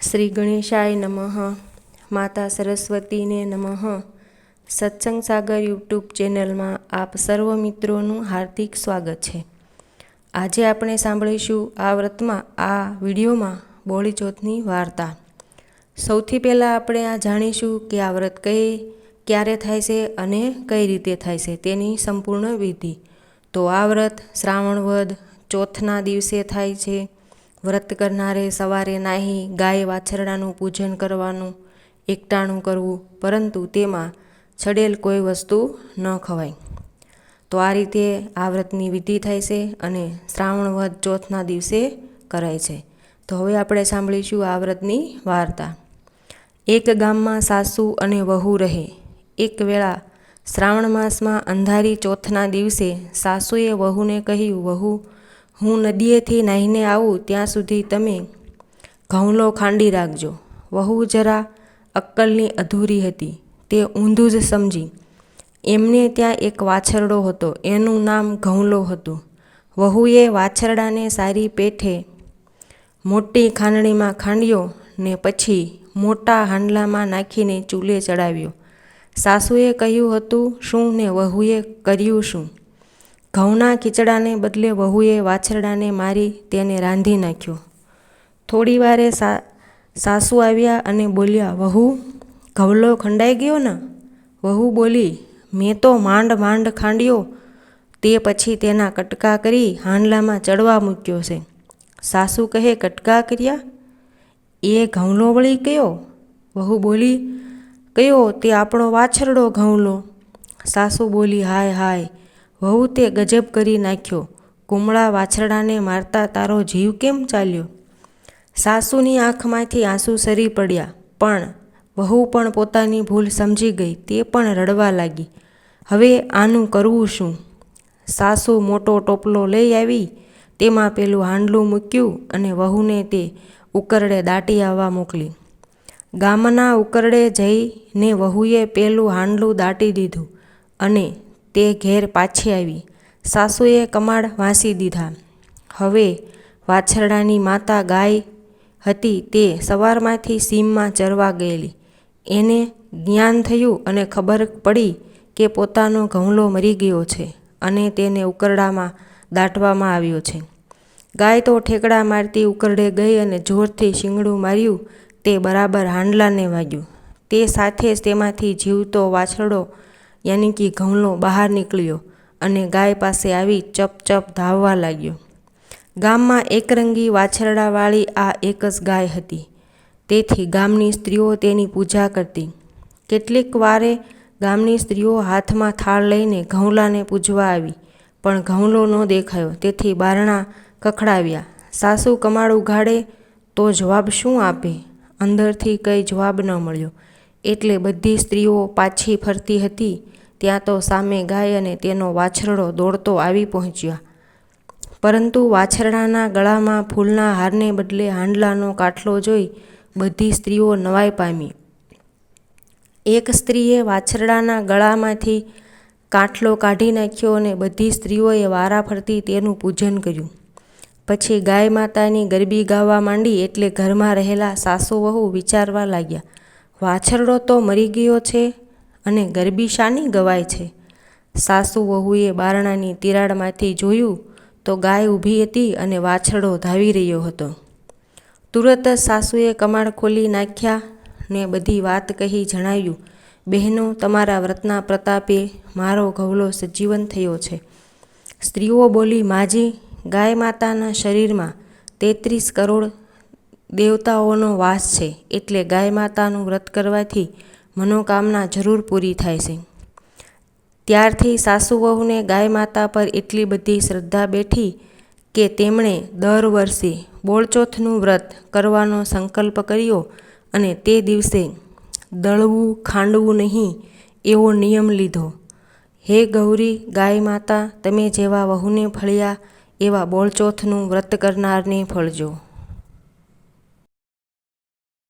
શ્રી ગણેશાય નમઃ. માતા સરસ્વતીને નમઃ. સત્સંગ સાગર યુટ્યુબ ચેનલમાં આપ સર્વ મિત્રોનું હાર્દિક સ્વાગત છે. આજે આપણે સાંભળીશું આ વ્રતમાં આ વિડીયોમાં બોળી ચોથની વાર્તા. સૌથી પહેલાં આપણે આ જાણીશું કે આ વ્રત ક્યારે થાય છે અને કઈ રીતે થાય છે તેની સંપૂર્ણ વિધિ. તો આ વ્રત શ્રાવણ વદ ચોથના દિવસે થાય છે. વ્રત કરનારે સવારે નાહી ગાય વાછરડાનું પૂજન કરવાનું, એકટાણું કરવું, પરંતુ તેમાં છડેલ કોઈ વસ્તુ ન ખવાય. તો આ રીતે આ વ્રતની વિધિ થાય છે અને શ્રાવણ વદ ચોથના દિવસે કરાય છે. તો હવે આપણે સાંભળીશું આ વ્રતની વાર્તા. એક ગામમાં સાસુ અને વહુ રહે. એક વેળા શ્રાવણ માસમાં અંધારી ચોથના દિવસે સાસુએ વહુને કહ્યું, વહુ, હું નદીએથી નાહીને આવું ત્યાં સુધી તમે ઘઉંલો ખાંડી રાખજો. વહુ જરા અક્કલની અધૂરી હતી. તે ઊંધું જ સમજી. એમને ત્યાં એક વાછરડો હતો, એનું નામ ઘઉંલો હતું. વહુએ વાછરડાને સારી પેઠે મોટી ખાંડણીમાં ખાંડ્યો ને પછી મોટા હાંડલામાં નાખીને ચૂલે ચડાવ્યો. સાસુએ કહ્યું હતું શું ને વહુએ કર્યું શું? ઘઉંના ખીચડાને બદલે વહુએ વાછરડાને મારી તેને રાંધી નાખ્યો. થોડી વારે સાસુ આવ્યા અને બોલ્યા, વહુ, ઘઉંલો ખંડાઈ ગયો ને? વહુ બોલી, મેં તો માંડ માંડ ખાંડ્યો, તે પછી તેના કટકા કરી હાંડલામાં ચડવા મૂક્યો છે. સાસુ કહે, કટકા કર્યા? એ ઘઉંલો વળી કયો? વહુ બોલી, કયો તે આપણો વાછરડો ઘઉંલો. સાસુ બોલી, હાય હાય વહુ, તે ગજબ કરી નાખ્યો. કુમળા વાછરડાને મારતા તારો જીવ કેમ ચાલ્યો? સાસુની આંખમાંથી આંસુ સરી પડ્યા, પણ વહુ પણ પોતાની ભૂલ સમજી ગઈ. તે પણ રડવા લાગી. હવે આનું કરવું શું? સાસુ મોટો ટોપલો લઈ આવી, તેમાં પેલું હાંડલું મૂક્યું અને વહુને તે ઉકરડે દાટી આવવા મોકલી. ગામના ઉકરડે જઈને વહુએ પેલું હાંડલું દાટી દીધું અને તે ઘેર પાછી આવી. સાસુએ કમાડ વાંસી દીધા. હવે વાછરડાની માતા ગાય હતી તે સવારમાંથી સીમમાં ચરવા ગયેલી. એને જ્ઞાન થયું અને ખબર પડી કે પોતાનો ઘઉંલો મરી ગયો છે અને તેને ઉકરડામાં દાટવામાં આવ્યો છે. ગાય તો ઠેકડા મારતી ઉકરડે ગઈ અને જોરથી શીંગડું માર્યું. તે બરાબર હાંડલાને વાગ્યું. તે સાથે જ તેમાંથી જીવતો વાછરડો યાની કે ઘઉંલો બહાર નીકળ્યો અને ગાય પાસે આવી ચપ ચપ ધાવવા લાગ્યો. ગામમાં એકરંગી વાછરડાવાળી આ એક જ ગાય હતી. તેથી ગામની સ્ત્રીઓ તેની પૂજા કરતી. કેટલીક વારે ગામની સ્ત્રીઓ હાથમાં થાળ લઈને ઘઉંલાને પૂજવા આવી, પણ ઘઉંલો ન દેખાયો. તેથી બારણા ખખડાવ્યા. સાસુ કમાડ ઉઘાડે તો જવાબ શું આપે? અંદરથી કંઈ જવાબ ન મળ્યો. એટલે બધી સ્ત્રીઓ પાછી ફરતી હતી ત્યાં તો સામે ગાય અને તેનો વાછરડો દોડતો આવી પહોંચ્યા. પરંતુ વાછરડાના ગળામાં ફૂલના હારને બદલે હાંડલાનો કાટલો જોઈ બધી સ્ત્રીઓ નવાઈ પામી. એક સ્ત્રીએ વાછરડાના ગળામાંથી કાટલો કાઢી નાખ્યો અને બધી સ્ત્રીઓએ વારા ફરતી તેનું પૂજન કર્યું. પછી ગાય માતાની ગરબી ગાવા માંડી. એટલે ઘરમાં રહેલા સાસુ વહુ વિચારવા લાગ્યા, વાછરડો તો મરી ગયો છે અને ગરબી શાની ગવાય છે? સાસુ વહુએ બારણાની તિરાડમાંથી જોયું તો ગાય ઊભી હતી અને વાછરડો ધાવી રહ્યો હતો. તુરત જ સાસુએ કમાડ ખોલી નાખ્યા ને બધી વાત કહી જણાવ્યું, બહેનો, તમારા વ્રતના પ્રતાપે મારો ઘઉંલો સજીવન થયો છે. સ્ત્રીઓ બોલી, માજી, ગાય માતાના શરીરમાં 33 કરોડ દેવતાઓનો વાસ છે, એટલે ગાય માતાનું વ્રત કરવાથી મનોકામના જરૂર પૂરી થાય છે. ત્યારથી સાસુ વહુને ગાય માતા પર એટલી બધી શ્રદ્ધા બેઠી કે તેમણે દર વર્ષે બોળચોથનું વ્રત કરવાનો સંકલ્પ કર્યો અને તે દિવસે દળવું ખાંડવું નહીં એવો નિયમ લીધો. હે ગૌરી ગાય માતા, તમે જેવા વહુને ફળ્યા એવા બોળચોથનું વ્રત કરનારને ફળજો.